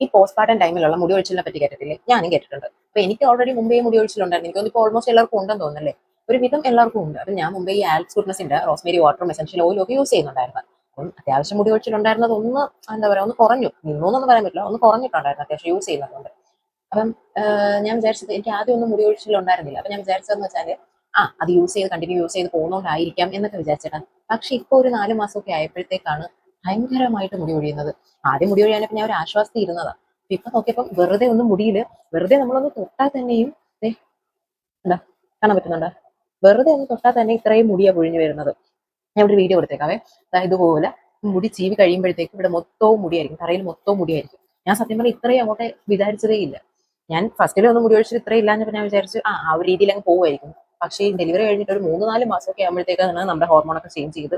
ഈ പോസ്റ്റ്മോർട്ടം ടൈമിലുള്ള മുടി ഒഴിച്ചിലിനെ പറ്റി കേട്ടിട്ടില്ലേ? ഞാനും കേട്ടിട്ടുണ്ട്. അപ്പൊ എനിക്ക് ഓൾറെഡി മുമ്പേ മുടി ഒഴിച്ചിലുണ്ടായിരുന്നു. എനിക്ക് തോന്നുന്നു ഇപ്പോൾ ഓൾമോസ്റ്റ് എല്ലാവർക്കും ഉണ്ടെന്ന് തോന്നുന്നല്ലേ? ഒരുവിധം എല്ലാവർക്കും ഉണ്ട്. അപ്പൊ ഞാൻ മുമ്പേ ഈ ആൽപ്സ് ഗുഡ്നസിന്റെ റോസ്മേരി വാട്ടറും എസൻഷ്യൽ ഓയിലും ഒക്കെ യൂസ് ചെയ്യുന്നുണ്ടായിരുന്നു. അപ്പം അത്യാവശ്യം മുടി ഒഴിച്ചിലുണ്ടായിരുന്നത് ഒന്ന് എന്താ പറയാ ഒന്ന് കുറഞ്ഞു. നിന്നൊന്നും പറയാൻ പറ്റില്ല, ഒന്ന് കുറഞ്ഞിട്ടുണ്ടായിരുന്നു അത്യാവശ്യം യൂസ് ചെയ്യുന്നതുകൊണ്ട്. അപ്പം ഞാൻ വിചാരിച്ചത് എനിക്ക് ആദ്യം ഒന്നും മുടി ഒഴിച്ചിലുണ്ടായിരുന്നില്ല. അപ്പൊ ഞാൻ വിചാരിച്ചതെന്ന് വെച്ചാല് അത് യൂസ് ചെയ്ത് കണ്ടിന്യൂ യൂസ് ചെയ്ത് പോകുന്നോണ്ടായിരിക്കാം എന്നൊക്കെ വിചാരിച്ചേട്ടാ. പക്ഷെ ഇപ്പൊ ഒരു 4 മാസമൊക്കെ ആയപ്പോഴത്തേക്കാണ് ഭയങ്കരമായിട്ട് മുടി ഒഴിയുന്നത്. ആദ്യം മുടി ഒഴിയാനൊക്കെ ഞാൻ ഒരു ആശ്വാസത്തിൽ ഇരുന്നതാ. ഇപ്പൊ നോക്കിയപ്പം വെറുതെ ഒന്ന് മുടിയില് വെറുതെ നമ്മളൊന്ന് തൊട്ടാൽ തന്നെയും ദേ എന്താ കാണാൻ പറ്റുന്നുണ്ടോ? വെറുതെ ഒന്ന് തൊട്ടാൽ തന്നെ ഇത്രയും മുടിയാ പൊഴിഞ്ഞു വരുന്നത്. ഞാൻ ഒരു വീഡിയോ കൊടുത്തേക്കാവേ. ഇതുപോലെ മുടി ചീവി കഴിയുമ്പോഴത്തേക്കും ഇവിടെ മൊത്തവും മുടിയായിരിക്കും, തറയിൽ മൊത്തവും മുടിയായിരിക്കും. ഞാൻ സത്യം പറഞ്ഞാൽ ഇത്രയും അങ്ങോട്ട് വിചാരിച്ചതേ ഇല്ല. ഞാൻ ഫസ്റ്റിൽ ഒന്ന് മുടി ഒഴിച്ചിട്ട് ഇത്രയും ഇല്ലാഞ്ഞപ്പോൾ ഞാൻ വിചാരിച്ചു ആ ഒരു രീതിയിൽ അങ്ങ് പോകുമായിരിക്കും. പക്ഷേ ഈ ഡെലിവറി കഴിഞ്ഞിട്ട് ഒരു 3-4 മാസമൊക്കെ ആകുമ്പോഴത്തേക്കാണ് നമ്മുടെ ഹോർമോണൊക്കെ ചേഞ്ച് ചെയ്ത്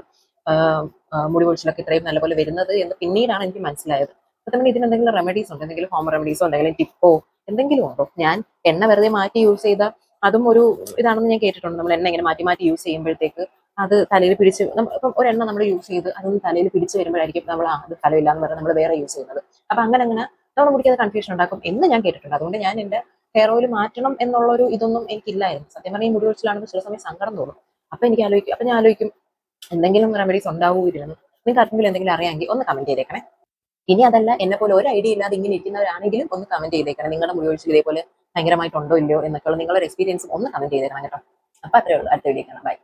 മുടി കൊഴിച്ചിലൊക്കെ ഇത്രയും നല്ലപോലെ വരുന്നത് എന്ന് പിന്നീടാണ് എനിക്ക് മനസ്സിലായത്. സത്യം ഇതിന് എന്തെങ്കിലും റെമഡീസ് ഉണ്ടോ? എന്തെങ്കിലും ഹോം റെമഡീസോ എന്തെങ്കിലും ടിപ്പോ എന്തെങ്കിലും ഉണ്ടോ? ഞാൻ എണ്ണ വെറുതെ മാറ്റി യൂസ് ചെയ്താൽ അതും ഒരു ഇതാണെന്ന് ഞാൻ കേട്ടിട്ടുണ്ട്. നമ്മൾ എണ്ണ ഇങ്ങനെ മാറ്റി മാറ്റി യൂസ് ചെയ്യുമ്പോഴത്തേക്ക് അത് തലയിൽ പിടിച്ച് ഇപ്പം ഒരെണ്ണ നമ്മൾ യൂസ് ചെയ്ത് അതൊന്ന് തലയിൽ പിടിച്ച് വരുമ്പോഴായിരിക്കും നമ്മൾ അത് ഫലമില്ല എന്ന് പറഞ്ഞ് നമ്മൾ വേറെ യൂസ് ചെയ്യുന്നത്. അപ്പൊ അങ്ങനെ നമ്മുടെ മുടിക്ക് അത് കൺഫ്യൂഷൻ ഉണ്ടാക്കും എന്ന് ഞാൻ കേട്ടിട്ടുണ്ട്. അതുകൊണ്ട് ഞാൻ എന്റെ ഹെയർ ഓയിൽ മാറ്റണം എന്നുള്ളൊരു ഇതൊന്നും എനിക്കില്ലായിരുന്നു. സത്യം പറഞ്ഞാൽ ഈ മുടി ഒഴിച്ചിലാണെങ്കിൽ ചില സമയം സങ്കടം തോന്നും. അപ്പൊ ഞാൻ ആലോചിക്കും എന്തെങ്കിലും റെമഡീസ് ഉണ്ടാവുമായിരുന്നു. നിങ്ങൾക്ക് ആർക്കെങ്കിലും എന്തെങ്കിലും അറിയാമെങ്കിൽ ഒന്ന് കമന്റ് ചെയ്തേക്കണേ. ഇനി അതല്ല എന്നെ പോലെ ഒരു ഐഡിയ ഇല്ലാതെ ഇങ്ങനെ ഇരിക്കുന്നവരാണെങ്കിലും ഒന്ന് കമന്റ് ചെയ്തേക്കണം. നിങ്ങളുടെ മുടി ഒഴിച്ചിൽ ഇതേപോലെ ഭയങ്കരമായിട്ടുണ്ടോ ഇല്ലയോ എന്നൊക്കെയുള്ള നിങ്ങളുടെ എക്സ്പീരിയൻസും ഒന്ന് കമന്റ് ചെയ്തേക്കണം കേട്ടോ. അപ്പൊ അത്രേ ഉള്ളൂ. അടുത്ത വീഡിയോ കാണാം. ബൈ.